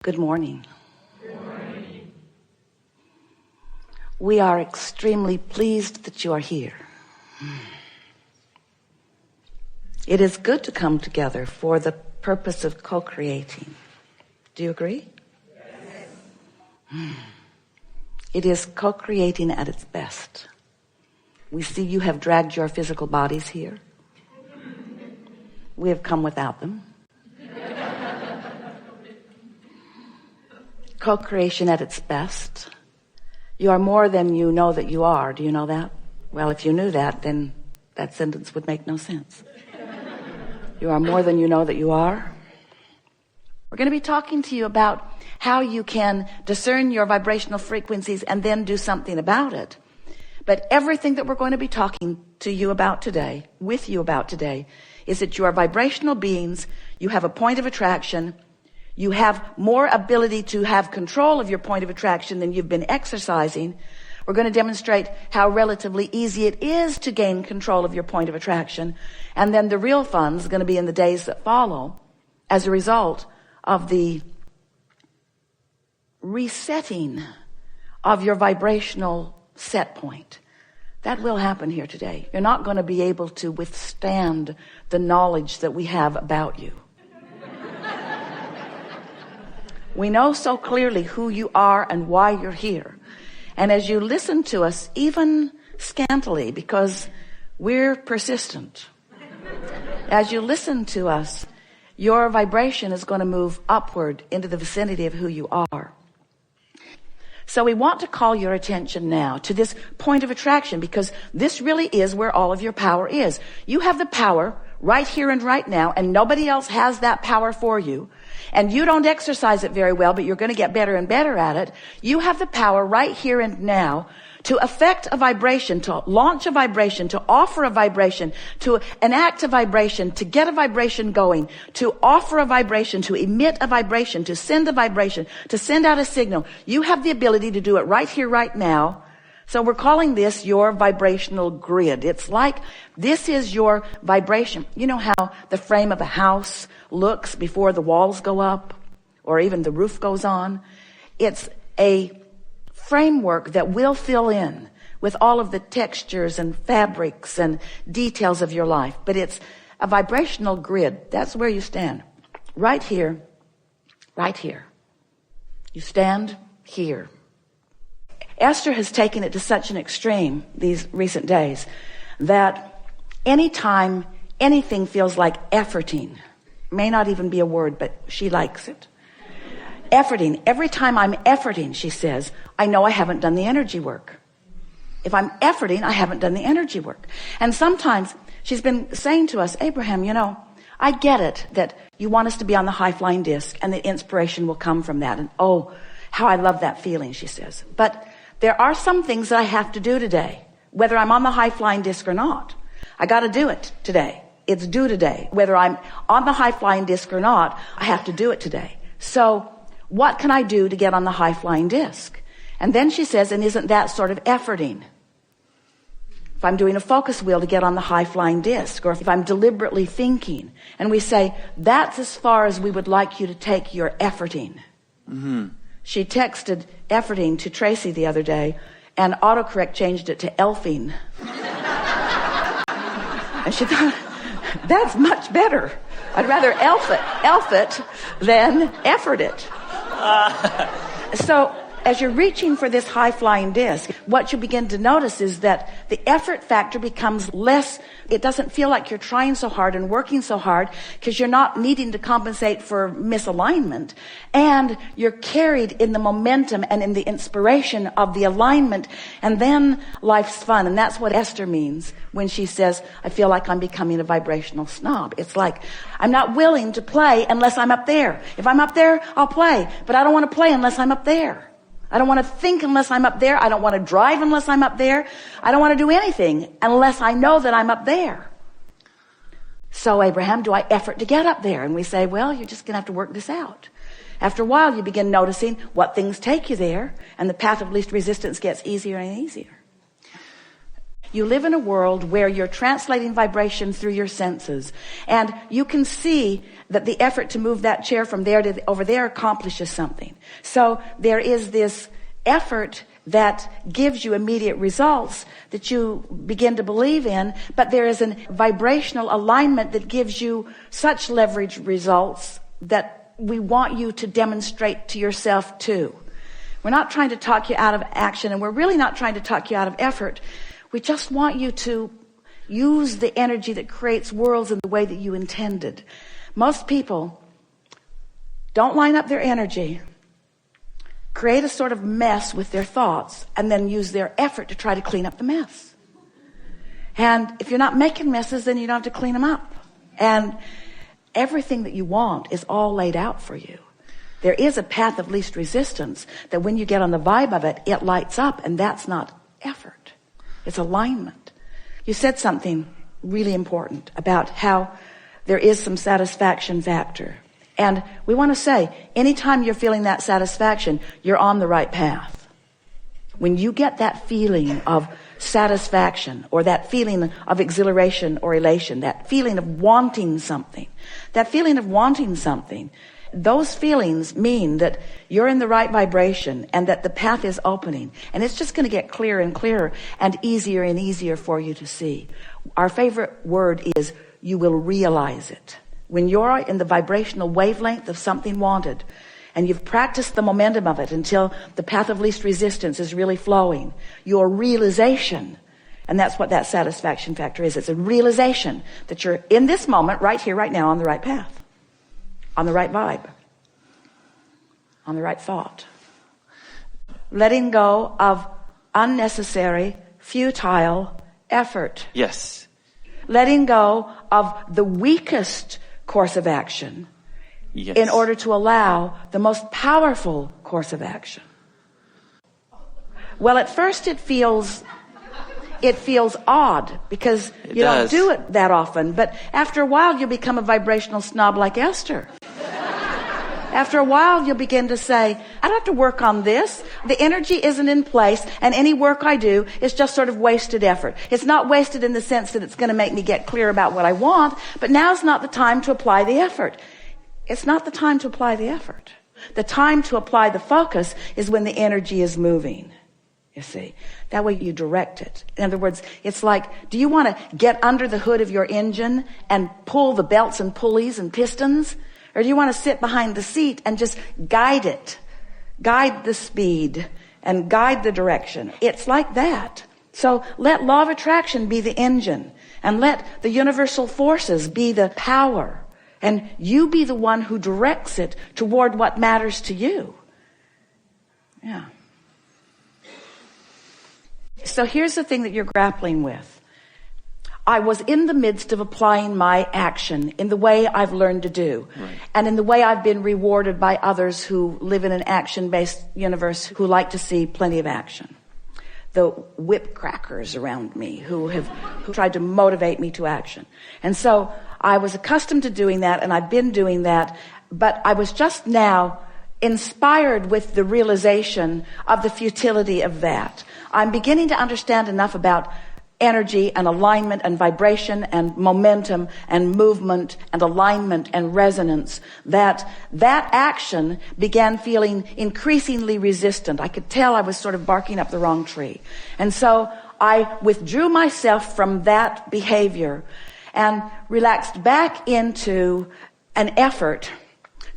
Good morning. Good morning. We are extremely pleased that you are here. It is good to come together for the purpose of co-creating. Do you agree? Yes. It is co-creating at its best. We see you have dragged your physical bodies here. We have come without them. Co-creation at its best. You are more than you know that you are. Do you know that? Well, if you knew that, then that sentence would make no sense. You are more than you know that you are. We're going to be talking to you about how you can discern your vibrational frequencies and then do something about it. But everything that we're going to be talking to you about today, with you about today, is that you are vibrational beings. You have a point of attraction. You have more ability to have control of your point of attraction than you've been exercising. We're going to demonstrate how relatively easy it is to gain control of your point of attraction. And then the real fun is going to be in the days that follow as a result of the resetting of your vibrational set point. That will happen here today. You're not going to be able to withstand the knowledge that we have about you. We know so clearly who you are and why you're here. And as you listen to us, even scantily, because we're persistent, as you listen to us, your vibration is going to move upward into the vicinity of who you are. So we want to call your attention now to this point of attraction, because this really is where all of your power is. You have the power right here and right now, and nobody else has that power for you. And you don't exercise it very well, but you're going to get better and better at it. You have the power right here and now to affect a vibration, to launch a vibration, to offer a vibration, to enact a vibration, to get a vibration going, to offer a vibration, to emit a vibration, to send a vibration, to send out a signal. You have the ability to do it right here, right now. So we're calling this your vibrational grid. It's like this is your vibration. You know how the frame of a house looks before the walls go up or even the roof goes on? It's a framework that will fill in with all of the textures and fabrics and details of your life. But it's a vibrational grid. That's where you stand. Right here. Right here. You stand here. Esther has taken it to such an extreme these recent days that anytime anything feels like efforting, may not even be a word, but she likes it. Efforting. Every time I'm efforting, she says, I know I haven't done the energy work. If I'm efforting, I haven't done the energy work. And sometimes she's been saying to us, Abraham, you know, I get it that you want us to be on the high flying disc and the inspiration will come from that. And oh, how I love that feeling, she says. But there are some things that I have to do today, whether I'm on the high flying disc or not. I got to do it today. It's due today. Whether I'm on the high flying disc or not, I have to do it today. So what can I do to get on the high flying disc? And then she says, and isn't that sort of efforting? If I'm doing a focus wheel to get on the high flying disc, or if I'm deliberately thinking, and we say, that's as far as we would like you to take your efforting. Mm-hmm. She texted efforting to Tracy the other day, and autocorrect changed it to elfing. And she thought, that's much better. I'd rather elf it than effort it. So as you're reaching for this high flying disc, what you begin to notice is that the effort factor becomes less. It doesn't feel like you're trying so hard and working so hard because you're not needing to compensate for misalignment. And you're carried in the momentum and in the inspiration of the alignment. And then life's fun. And that's what Esther means when she says, I feel like I'm becoming a vibrational snob. It's like, I'm not willing to play unless I'm up there. If I'm up there, I'll play. But I don't want to play unless I'm up there. I don't want to think unless I'm up there. I don't want to drive unless I'm up there. I don't want to do anything unless I know that I'm up there. So, Abraham, do I effort to get up there? And we say, well, you're just going to have to work this out. After a while, you begin noticing what things take you there, and the path of least resistance gets easier and easier. You live in a world where you're translating vibration through your senses. And you can see that the effort to move that chair from there to over there accomplishes something. So there is this effort that gives you immediate results that you begin to believe in, but there is a vibrational alignment that gives you such leveraged results that we want you to demonstrate to yourself too. We're not trying to talk you out of action, and we're really not trying to talk you out of effort. We just want you to use the energy that creates worlds in the way that you intended. Most people don't line up their energy, create a sort of mess with their thoughts, and then use their effort to try to clean up the mess. And if you're not making messes, then you don't have to clean them up. And everything that you want is all laid out for you. There is a path of least resistance that when you get on the vibe of it, it lights up, and that's not effort. It's alignment. You said something really important about how there is some satisfaction factor. And we want to say, anytime you're feeling that satisfaction, you're on the right path. When you get that feeling of satisfaction, or that feeling of exhilaration or elation, that feeling of wanting something, those feelings mean that you're in the right vibration and that the path is opening. And it's just going to get clearer and clearer and easier for you to see. Our favorite word is, you will realize it. When you're in the vibrational wavelength of something wanted, and you've practiced the momentum of it until the path of least resistance is really flowing, your realization, and that's what that satisfaction factor is. It's a realization that you're in this moment, right here, right now, on the right path, on the right vibe, on the right thought. Letting go of unnecessary, futile effort. Yes. Letting go of the weakest course of action. Yes. In order to allow the most powerful course of action. Well, at first it feels odd because you don't do it that often. But after a while, you'll become a vibrational snob like Esther. After a while, you'll begin to say, I don't have to work on this. The energy isn't in place, and any work I do is just sort of wasted effort. It's not wasted in the sense that it's going to make me get clear about what I want, but now's not the time to apply the effort. It's not the time to apply the effort. The time to apply the focus is when the energy is moving, you see. That way you direct it. In other words, it's like, do you want to get under the hood of your engine and pull the belts and pulleys and pistons? Or do you want to sit behind the seat and just guide it? Guide the speed and guide the direction. It's like that. So let law of attraction be the engine, and let the universal forces be the power. And you be the one who directs it toward what matters to you. Yeah. So here's the thing that you're grappling with. I was in the midst of applying my action in the way I've learned to do. Right. And in the way I've been rewarded by others who live in an action-based universe who like to see plenty of action. The whip crackers around me who tried to motivate me to action. And so I was accustomed to doing that, and I've been doing that, but I was just now inspired with the realization of the futility of that. I'm beginning to understand enough about energy and alignment and vibration and momentum and movement and alignment and resonance that action began feeling increasingly resistant. I could tell I was sort of barking up the wrong tree. And so I withdrew myself from that behavior and relaxed back into an effort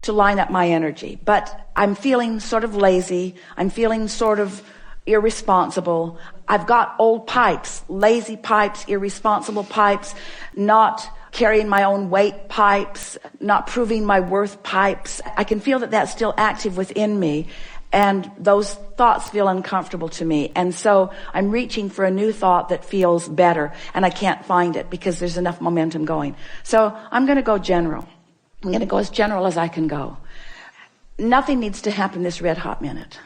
to line up my energy. But I'm feeling sort of lazy. I'm feeling sort of irresponsible. I've got old pipes, lazy pipes, irresponsible pipes, not carrying my own weight pipes, not proving my worth pipes. I can feel that that's still active within me, and those thoughts feel uncomfortable to me. And so I'm reaching for a new thought that feels better, and I can't find it because there's enough momentum going. So I'm going to go general. I'm going to go as general as I can go. Nothing needs to happen this red hot minute.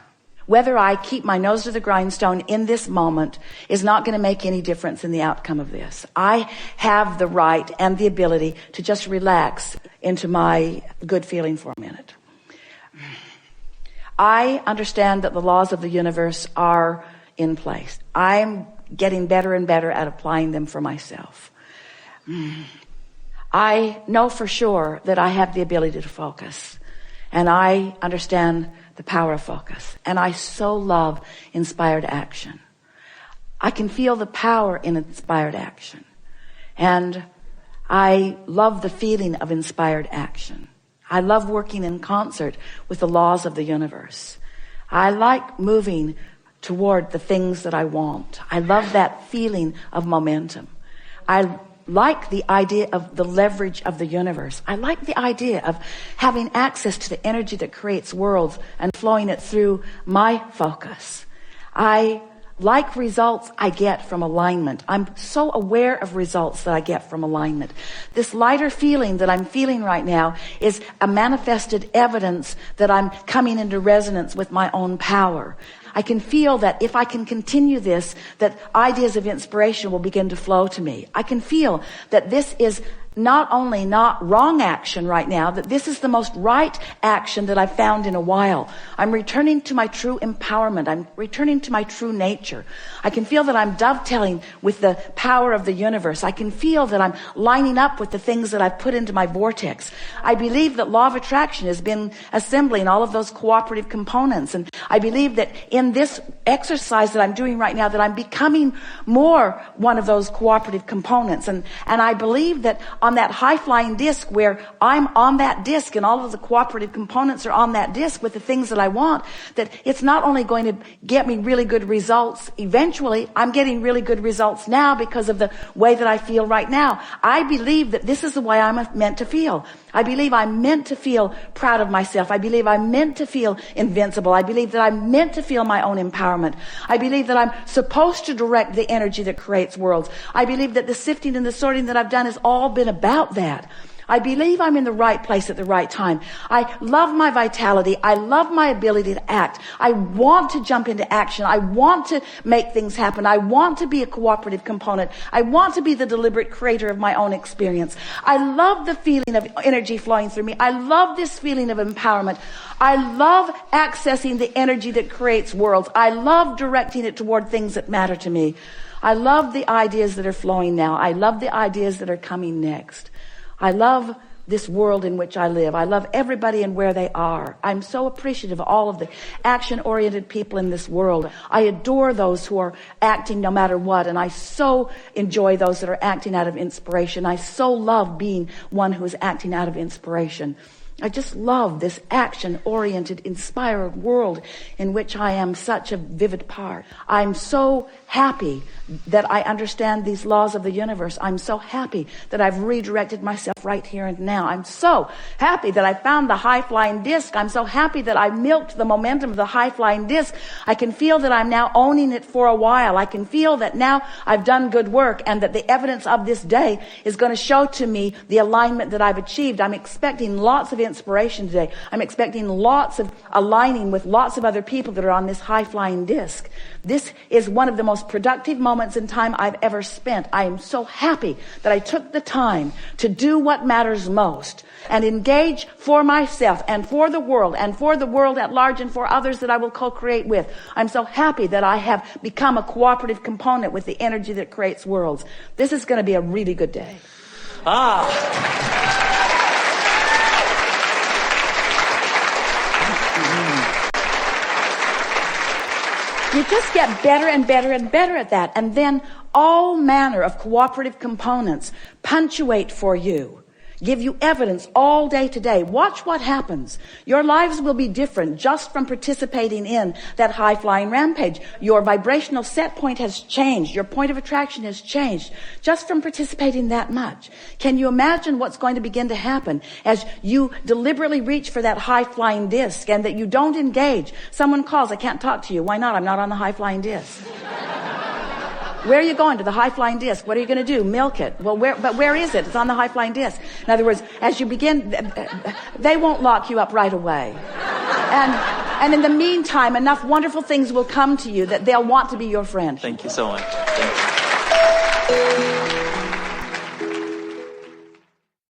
Whether I keep my nose to the grindstone in this moment is not going to make any difference in the outcome of this. I have the right and the ability to just relax into my good feeling for a minute. I understand that the laws of the universe are in place. I'm getting better and better at applying them for myself. I know for sure that I have the ability to focus, and I understand the power of focus, and I so love inspired action. I can feel the power in inspired action, and I love the feeling of inspired action. I love working in concert with the laws of the universe. I like moving toward the things that I want. I love that feeling of momentum. I like the idea of the leverage of the universe. I like the idea of having access to the energy that creates worlds and flowing it through my focus. I like results I get from alignment. I'm so aware of results that I get from alignment. This lighter feeling that I'm feeling right now is a manifested evidence that I'm coming into resonance with my own power. I can feel that if I can continue this, that ideas of inspiration will begin to flow to me. I can feel that this is not only not wrong action right now, that this is the most right action that I've found in a while. I'm returning to my true empowerment. I'm returning to my true nature. I can feel that I'm dovetailing with the power of the universe. I can feel that I'm lining up with the things that I've put into my vortex. I believe that law of attraction has been assembling all of those cooperative components. And I believe that in this exercise that I'm doing right now, that I'm becoming more one of those cooperative components. And I believe that on that high-flying disc where I'm on that disc and all of the cooperative components are on that disc with the things that I want, that it's not only going to get me really good results eventually, I'm getting really good results now because of the way that I feel right now. I believe that this is the way I'm meant to feel. I believe I'm meant to feel proud of myself. I believe I'm meant to feel invincible. I believe that I'm meant to feel my own empowerment. I believe that I'm supposed to direct the energy that creates worlds. I believe that the sifting and the sorting that I've done has all been about that. I believe I'm in the right place at the right time. I love my vitality. I love my ability to act. I want to jump into action. I want to make things happen. I want to be a cooperative component. I want to be the deliberate creator of my own experience. I love the feeling of energy flowing through me. I love this feeling of empowerment. I love accessing the energy that creates worlds. I love directing it toward things that matter to me. I love the ideas that are flowing now. I love the ideas that are coming next. I love this world in which I live. I love everybody and where they are. I'm so appreciative of all of the action-oriented people in this world. I adore those who are acting no matter what, and I so enjoy those that are acting out of inspiration. I so love being one who is acting out of inspiration. I just love this action-oriented, inspired world in which I am such a vivid part. I'm so happy that I understand these laws of the universe. I'm so happy that I've redirected myself right here and now. I'm so happy that I found the high-flying disc. I'm so happy that I milked the momentum of the high-flying disc. I can feel that I'm now owning it for a while. I can feel that now I've done good work and that the evidence of this day is going to show to me the alignment that I've achieved. I'm expecting lots of inspiration today. I'm expecting lots of aligning with lots of other people that are on this high-flying disc. This is one of the most productive moments in time I've ever spent. I am so happy that I took the time to do what matters most and engage for myself and for the world at large and for others that I will co-create with. I'm so happy that I have become a cooperative component with the energy that creates worlds. This is going to be a really good day. You just get better and better and better at that. And then all manner of cooperative components punctuate for you, give you evidence all day today. Watch what happens. Your lives will be different just from participating in that high-flying rampage. Your vibrational set point has changed. Your point of attraction has changed just from participating that much. Can you imagine what's going to begin to happen as you deliberately reach for that high-flying disc and that you don't engage? Someone calls, I can't talk to you. Why not? I'm not on the high-flying disc. Where are you going? To the high-flying disc. What are you going to do? Milk it. Well, where is it? It's on the high-flying disc. In other words, as you begin, they won't lock you up right away. And in the meantime, enough wonderful things will come to you that they'll want to be your friend. Thank you so much. Thank you.